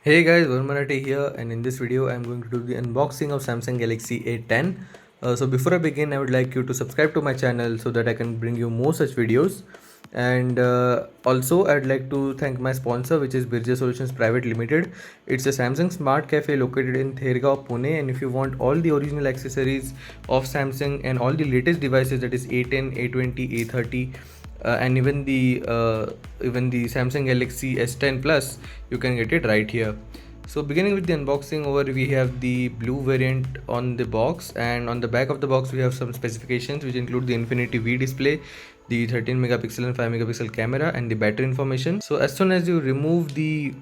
Hey guys, Varmanati here, and in this video I'm going to do the unboxing of Samsung Galaxy A10. So before I begin, I would like you to subscribe to my channel so that I can bring you more such videos. And also I'd like to thank my sponsor, which is Birja Solutions Private Limited. It's a Samsung Smart Cafe located in Thergaon, Pune, and if you want all the original accessories of Samsung and all the latest devices, that is A10, A20, A30, and even the Samsung Galaxy S10 Plus, you can get it right here. So beginning with the unboxing, over we have the blue variant on the box, and on the back of the box we have some specifications which include the Infinity V display, the 13 megapixel and 5 megapixel camera, and the battery information. So as soon as you remove the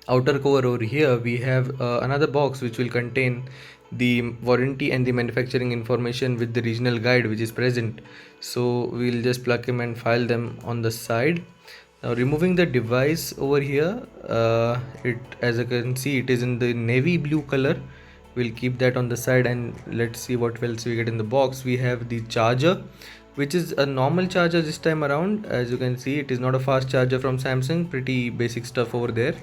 outer cover, over here we have another box which will contain the warranty and the manufacturing information with the regional guide which is present. So we'll just plug them and file them on the side. Now removing the device over here, it, as you can see, it is in the navy blue color. We'll keep that on the side, and let's see what else we get in the box. We have the charger, which is a normal charger this time around. As you can see, it is not a fast charger from Samsung, pretty basic stuff over there.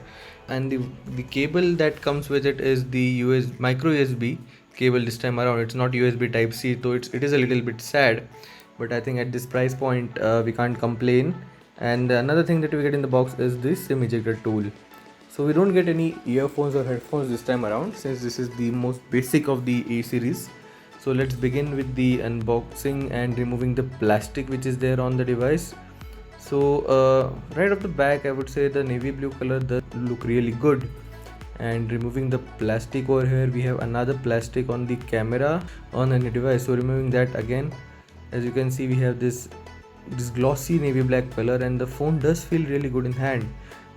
And the cable that comes with it is the micro USB cable this time around. It's not USB type C, so it is a little bit sad, but I think at this price point we can't complain. And another thing that we get in the box is this SIM ejector tool. So we don't get any earphones or headphones this time around, since this is the most basic of the A series. So let's begin with the unboxing and removing the plastic which is there on the device. So right off the back, I would say the navy blue color does look really good. And removing the plastic over here, we have another plastic on the camera on any device. So removing that again, as you can see, we have this glossy navy black color, and the phone does feel really good in hand.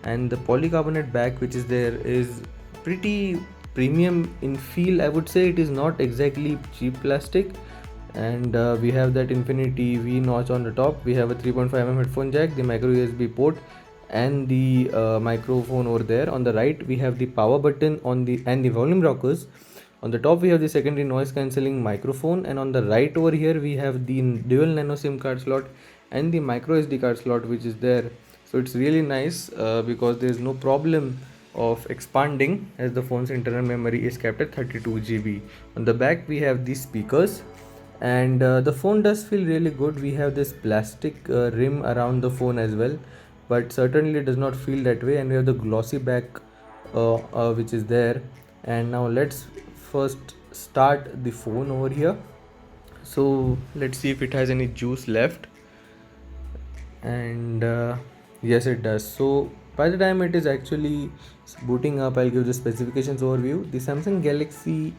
And the polycarbonate back which is there is pretty premium in feel. I would say it is not exactly cheap plastic. And we have that Infinity V notch on the top. We have a 3.5mm headphone jack, the micro USB port, and the microphone over there. On the right we have the power button on the and the volume rockers. On the top we have the secondary noise cancelling microphone, and on the right over here we have the dual nano SIM card slot and the micro SD card slot which is there. So it's really nice because there is no problem of expanding, as the phone's internal memory is kept at 32 GB. On the back we have these speakers, and the phone does feel really good. We have this plastic rim around the phone as well, but certainly does not feel that way. And we have the glossy back which is there. And now let's first start the phone over here. So let's see if it has any juice left. And yes, it does. So by the time it is actually booting up, I'll give the specifications overview. The Samsung Galaxy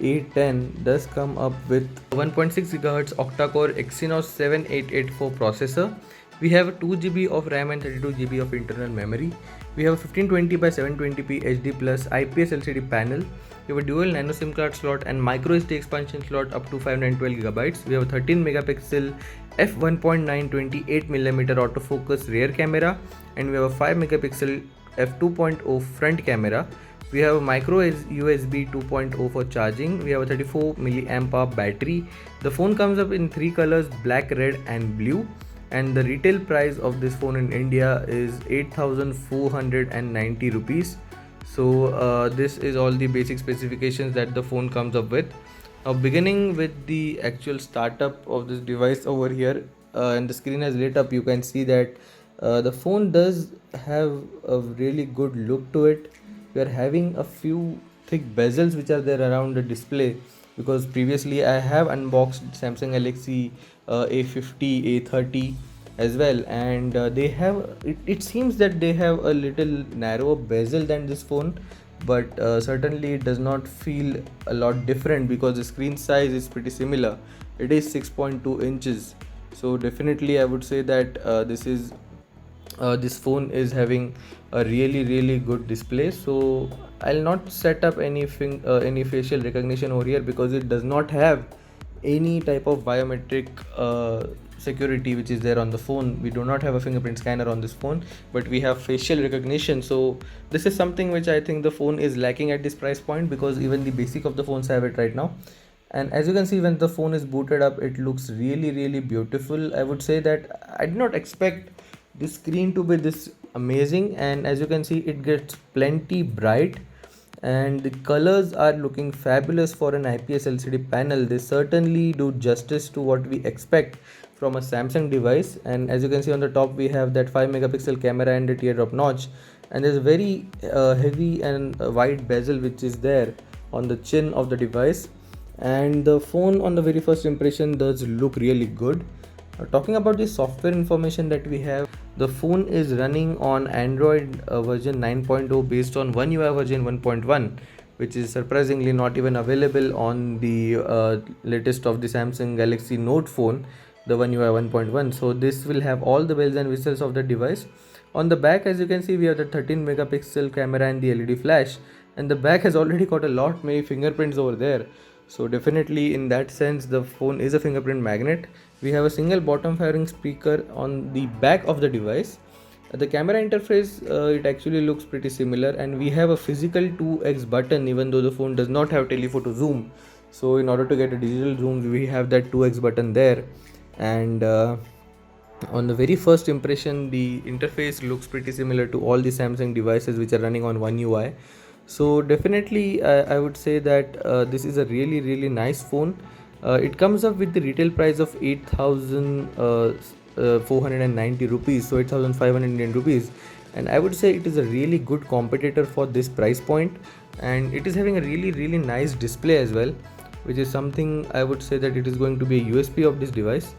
A10 does come up with 1.6 GHz octa-core Exynos 7884 processor. We have 2 GB of RAM and 32 GB of internal memory. We have a 1520 by 720p HD plus IPS LCD panel. We have a dual nano SIM card slot and micro SD expansion slot up to 512 GB. We have a 13 megapixel f1.9 28mm autofocus rear camera, and we have a 5 megapixel f2.0 front camera. We have a micro USB 2.0 for charging. We have a 34 milliamp hour battery. The phone comes up in 3 colors: black, red and blue. And the retail price of this phone in India is 8,490 rupees. So this is all the basic specifications that the phone comes up with. Now beginning with the actual startup of this device over here, and the screen has lit up, you can see that the phone does have a really good look to it. We are having a few thick bezels which are there around the display, because previously I have unboxed Samsung Galaxy A50, A30 as well, and they have it seems that they have a little narrower bezel than this phone, but certainly it does not feel a lot different because the screen size is pretty similar. It is 6.2 inches. So definitely I would say that this phone is having a really good display. So I'll not set up any facial recognition over here, because it does not have any type of biometric security which is there on the phone. We do not have a fingerprint scanner on this phone, but we have facial recognition. So this is something which I think the phone is lacking at this price point, because even the basic of the phones have it right now. And as you can see, when the phone is booted up, it looks really beautiful. I would say that I did not expect this screen to be this amazing, and as you can see it gets plenty bright and the colors are looking fabulous for an IPS LCD panel. They certainly do justice to what we expect from a Samsung device. And as you can see on the top, we have that 5 megapixel camera and a teardrop notch, and there's a very heavy and wide bezel which is there on the chin of the device. And the phone on the very first impression does look really good. Talking about the software information that we have, the phone is running on Android version 9.0 based on One UI version 1.1, which is surprisingly not even available on the latest of the Samsung Galaxy Note phone, the One UI 1.1. So this will have all the bells and whistles of the device. On the back, as you can see, we have the 13 megapixel camera and the LED flash, and the back has already got a lot many fingerprints over there. So definitely in that sense the phone is a fingerprint magnet. We have a single bottom firing speaker on the back of the device. The camera interface, it actually looks pretty similar, and we have a physical 2x button even though the phone does not have telephoto zoom. So in order to get a digital zoom we have that 2x button there. And on the very first impression the interface looks pretty similar to all the Samsung devices which are running on One UI. So definitely I would say that this is a really nice phone. It comes up with the retail price of 8,490 rupees, so 8,500 Indian rupees, and I would say it is a really good competitor for this price point, and it is having a really nice display as well, which is something I would say that it is going to be a USP of this device.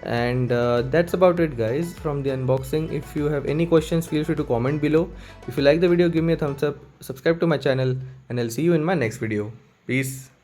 And that's about it guys from the unboxing. If you have any questions, feel free to comment below. If you like the video, give me a thumbs up, subscribe to my channel, and I'll see you in my next video. Peace.